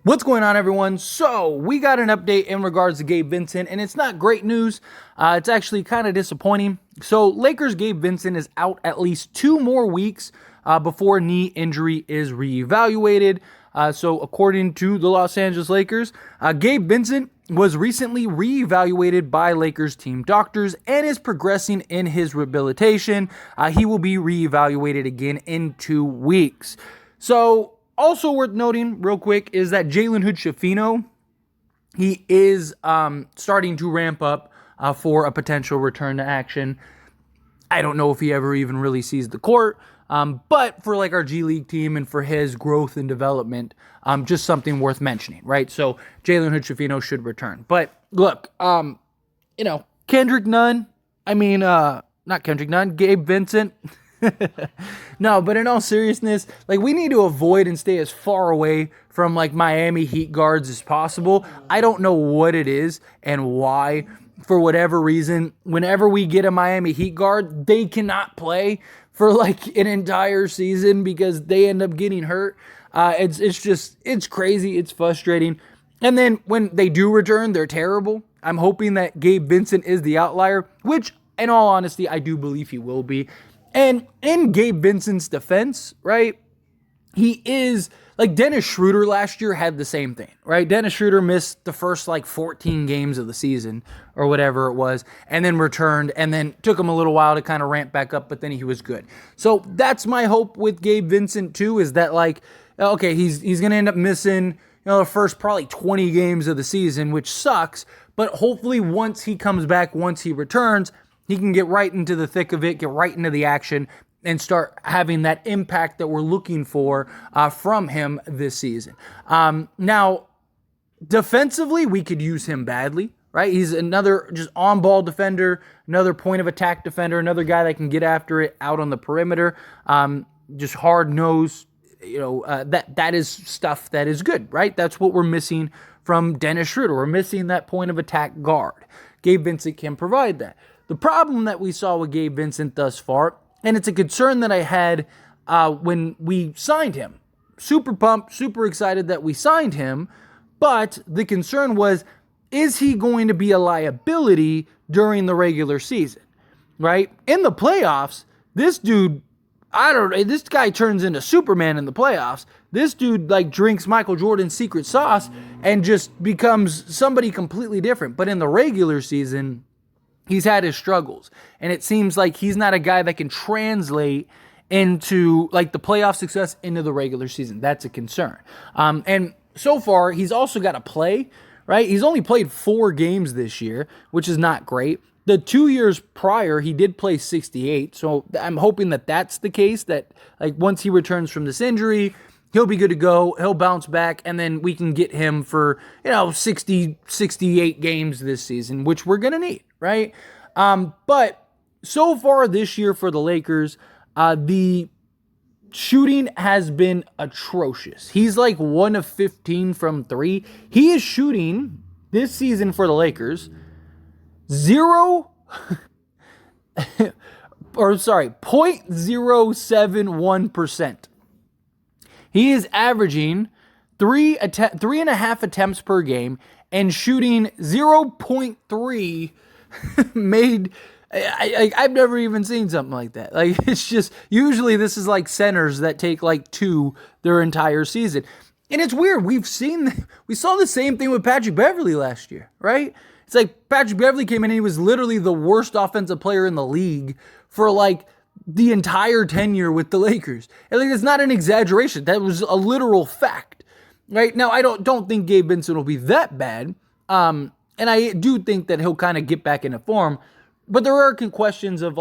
What's going on, everyone? So we got an update in regards to Gabe Vincent, and it's not great news. It's actually kind of disappointing. So Lakers' Gabe Vincent is out at least 2 more weeks before knee injury is reevaluated. So according to the Los Angeles Lakers, Gabe Vincent was recently reevaluated by Lakers team doctors and is progressing in his rehabilitation. He will be reevaluated again in 2 weeks. So also worth noting real quick is that Jalen Hood-Schifino, he is starting to ramp up for a potential return to action. I don't know if he ever even really sees the court, but for like our G League team and for his growth and development, just something worth mentioning, right? So Jalen Hood-Schifino should return. But look, Kendrick Nunn, not Kendrick Nunn, Gabe Vincent. No, but in all seriousness, like, we need to avoid and stay as far away from like Miami Heat guards as possible. I don't know what it is and why. For whatever reason, whenever we get a Miami Heat guard, they cannot play for like an entire season because they end up getting hurt. It's crazy. It's frustrating. And then when they do return, they're terrible. I'm hoping that Gabe Vincent is the outlier, which in all honesty, I do believe he will be. And in Gabe Vincent's defense, right, he is, like, Dennis Schroeder last year had the same thing, right? Dennis Schroeder missed the first, 14 games of the season or whatever it was, and then returned, and then took him a little while to kind of ramp back up, but then he was good. So that's my hope with Gabe Vincent, too, is that, he's going to end up missing, the first probably 20 games of the season, which sucks, but hopefully once he comes back, once he returns, he can get right into the thick of it, get right into the action, and start having that impact that we're looking for from him this season. Now, defensively, we could use him badly, right? He's another just on-ball defender, another point of attack defender, another guy that can get after it out on the perimeter, just hard nose. That is stuff that is good, right? That's what we're missing from Dennis Schroeder. We're missing that point of attack guard. Gabe Vincent can provide that. The problem that we saw with Gabe Vincent thus far, and it's a concern that I had when we signed him. Super pumped, super excited that we signed him, but the concern was, is he going to be a liability during the regular season, right? In the playoffs, this dude, this guy turns into Superman in the playoffs. This dude, drinks Michael Jordan's secret sauce and just becomes somebody completely different. But in the regular season, he's had his struggles, and it seems like he's not a guy that can translate into the playoff success into the regular season. That's a concern. And so far, he's also got to play, right? He's only played 4 games this year, which is not great. The 2 years prior, he did play 68, so I'm hoping that that's the case, that once he returns from this injury, he'll be good to go, he'll bounce back, and then we can get him for, 60, 68 games this season, which we're going to need, right? But so far this year for the Lakers, the shooting has been atrocious. He's 1 of 15 from 3. He is shooting this season for the Lakers 0.071%. He is averaging 3.5 attempts per game and shooting 0.3 made. I've never even seen something like that. It's just, usually this is centers that take 2 their entire season. And it's weird. We saw the same thing with Patrick Beverley last year, right? It's Patrick Beverley came in and he was literally the worst offensive player in the league for the entire tenure with the Lakers. And it's not an exaggeration. That was a literal fact, right? Now, I don't think Gabe Vincent will be that bad. And I do think that he'll kind of get back into form. But there are questions of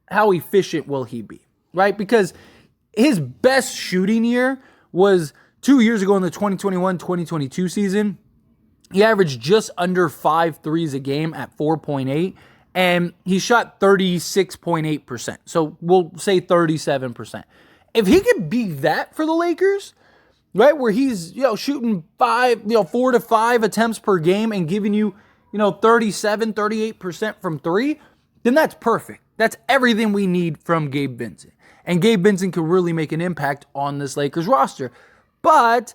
how efficient will he be, right? Because his best shooting year was 2 years ago in the 2021-2022 season. He averaged just under 5 threes a game at 4.8, and he shot 36.8%. So we'll say 37%. If he could be that for the Lakers, right, where he's shooting 4 to 5 attempts per game and giving you 37, 38% from 3, then that's perfect. That's everything we need from Gabe Vincent. And Gabe Vincent could really make an impact on this Lakers roster. But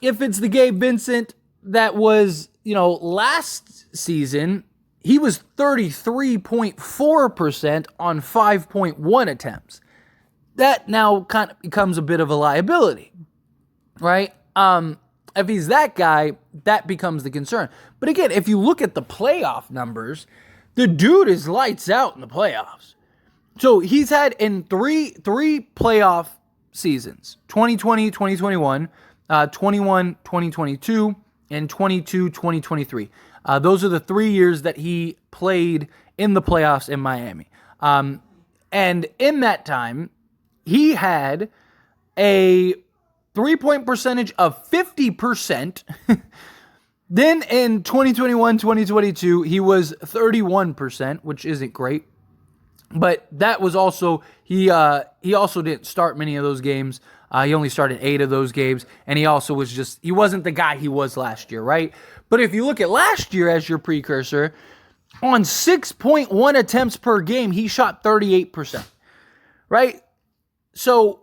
if it's the Gabe Vincent that was, last season, he was 33.4% on 5.1 attempts. That now kind of becomes a bit of a liability, right? If he's that guy, that becomes the concern. But again, if you look at the playoff numbers, the dude is lights out in the playoffs. So he's had in three playoff seasons, 2020, 2021, 21, 2022, and 22, 2023. Those are the 3 years that he played in the playoffs in Miami. And in that time, he had a 3-point percentage of 50%. Then in 2021, 2022, he was 31%, which isn't great. But that was also, he also didn't start many of those games. He only started 8 of those games. And he also was he wasn't the guy he was last year, right? But if you look at last year as your precursor, on 6.1 attempts per game, he shot 38%, right? So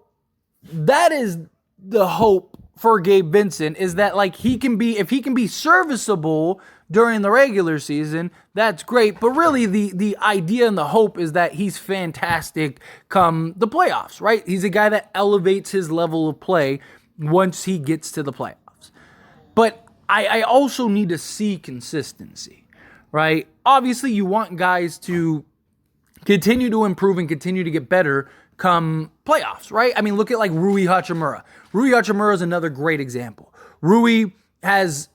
that is the hope for Gabe Vincent, is that if he can be serviceable during the regular season, that's great. But really the idea and the hope is that he's fantastic come the playoffs, right? He's a guy that elevates his level of play once he gets to the playoffs. But I also need to see consistency, right? Obviously you want guys to continue to improve and continue to get better come playoffs, right? I mean, look at Rui Hachimura. Rui Hachimura is another great example. Rui has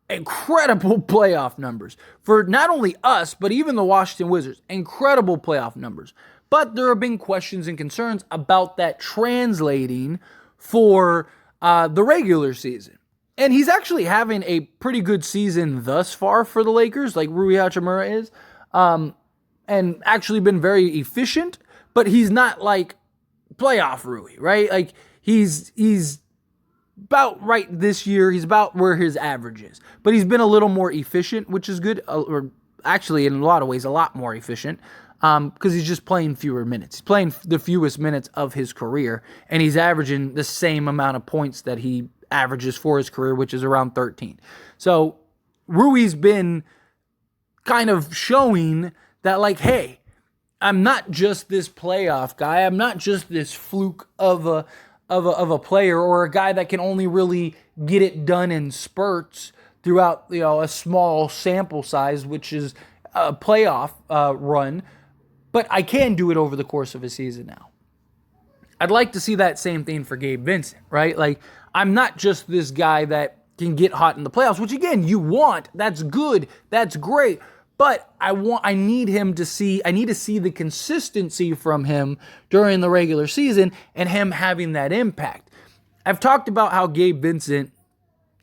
incredible playoff numbers for not only us, but even the Washington Wizards. Incredible playoff numbers. But there have been questions and concerns about that translating for the regular season. And he's actually having a pretty good season thus far for the Lakers, like Rui Hachimura is, and actually been very efficient. But he's not playoff Rui, right? He's about right this year. He's about where his average is. But he's been a little more efficient, which is good. Or actually, in a lot of ways, a lot more efficient. Because he's just playing fewer minutes. He's playing the fewest minutes of his career. And he's averaging the same amount of points that he averages for his career, which is around 13. So Rui's been kind of showing that hey, I'm not just this playoff guy. I'm not just this fluke of a player or a guy that can only really get it done in spurts throughout a small sample size, which is a playoff run. But I can do it over the course of a season now. I'd like to see that same thing for Gabe Vincent, right? I'm not just this guy that can get hot in the playoffs, which again you want. That's good. That's great. But I need to see the consistency from him during the regular season and him having that impact. I've talked about how Gabe Vincent,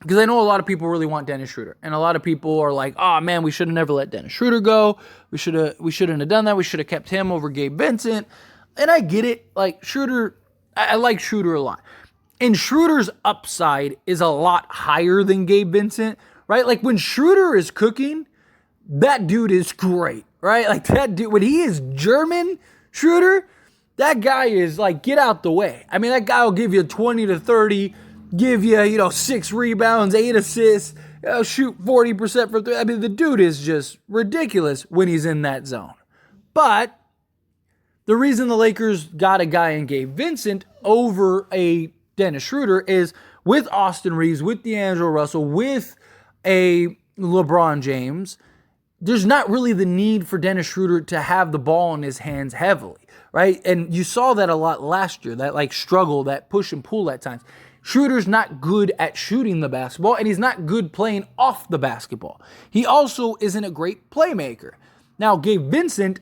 because I know a lot of people really want Dennis Schroeder, and a lot of people are like, "Oh man, we should have never let Dennis Schroeder go. We shouldn't have done that. We should have kept him over Gabe Vincent." And I get it. Schroeder, I like Schroeder a lot, and Schroeder's upside is a lot higher than Gabe Vincent, right? When Schroeder is cooking, that dude is great, right? That dude, when he is German Schroeder, that guy is get out the way. I mean, that guy will give you 20 to 30, give you, 6 rebounds, 8 assists, shoot 40% from 3. I mean, the dude is just ridiculous when he's in that zone. But the reason the Lakers got a guy in Gabe Vincent over a Dennis Schroeder is with Austin Reeves, with D'Angelo Russell, with a LeBron James, there's not really the need for Dennis Schroeder to have the ball in his hands heavily, right? And you saw that a lot last year, that struggle, that push and pull at times. Schroeder's not good at shooting the basketball, and he's not good playing off the basketball. He also isn't a great playmaker. Now, Gabe Vincent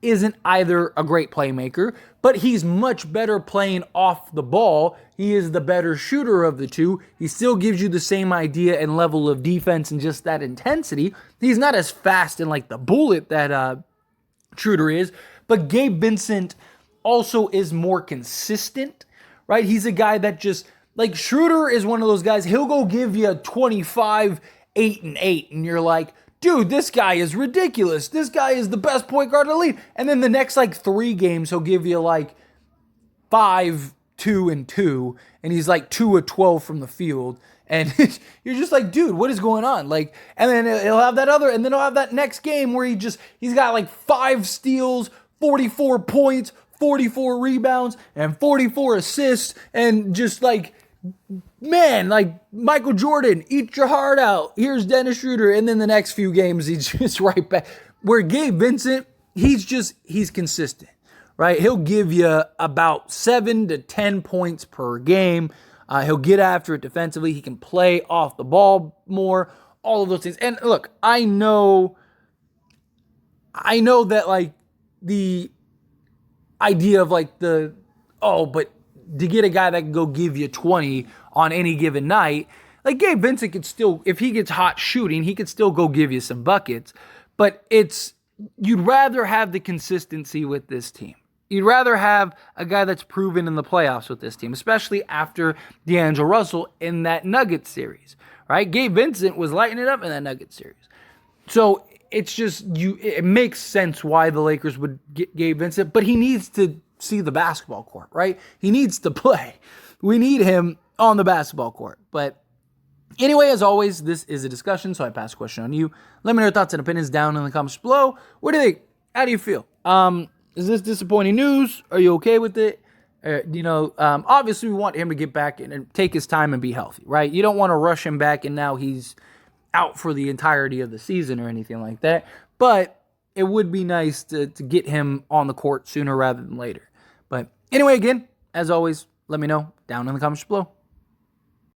isn't either a great playmaker, but he's much better playing off the ball. He is the better shooter of the two. He still gives you the same idea and level of defense and just that intensity. He's not as fast and the bullet that Schroeder is, but Gabe Vincent also is more consistent, right? He's a guy that just, Schroeder is one of those guys, he'll go give you a 25, 8 and 8, and you're like, dude, this guy is ridiculous. This guy is the best point guard in the league. And then the next 3 games, he'll give you 5, 2 and 2, and he's 2 of 12 from the field, And you're just like, dude, what is going on? Like, and then he'll have that other, and then he'll have that next game where he's got like 5 steals, 44 points, 44 rebounds, and 44 assists, and just like, man, like Michael Jordan, eat your heart out. Here's Dennis Schroeder. And then the next few games, he's just right back. Where Gabe Vincent, he's consistent, right? He'll give you about 7 to 10 points per game. He'll get after it defensively. He can play off the ball more, all of those things. And look, I know that like the idea of like but to get a guy that can go give you 20 on any given night, like Gabe Vincent could still, if he gets hot shooting, he could still go give you some buckets. But you'd rather have the consistency with this team. You'd rather have a guy that's proven in the playoffs with this team, especially after D'Angelo Russell in that Nuggets series, right? Gabe Vincent was lighting it up in that Nuggets series. So it's just, it makes sense why the Lakers would get Gabe Vincent, but he needs to see the basketball court, right? He needs to play. We need him on the basketball court. But anyway, as always, this is a discussion, so I pass the question on you. Let me know your thoughts and opinions down in the comments below. What do you think? How do you feel? Is this disappointing news? Are you okay with it? Obviously we want him to get back and take his time and be healthy, right? You don't want to rush him back and now he's out for the entirety of the season or anything like that. But it would be nice to get him on the court sooner rather than later. But anyway, again, as always, let me know down in the comments below.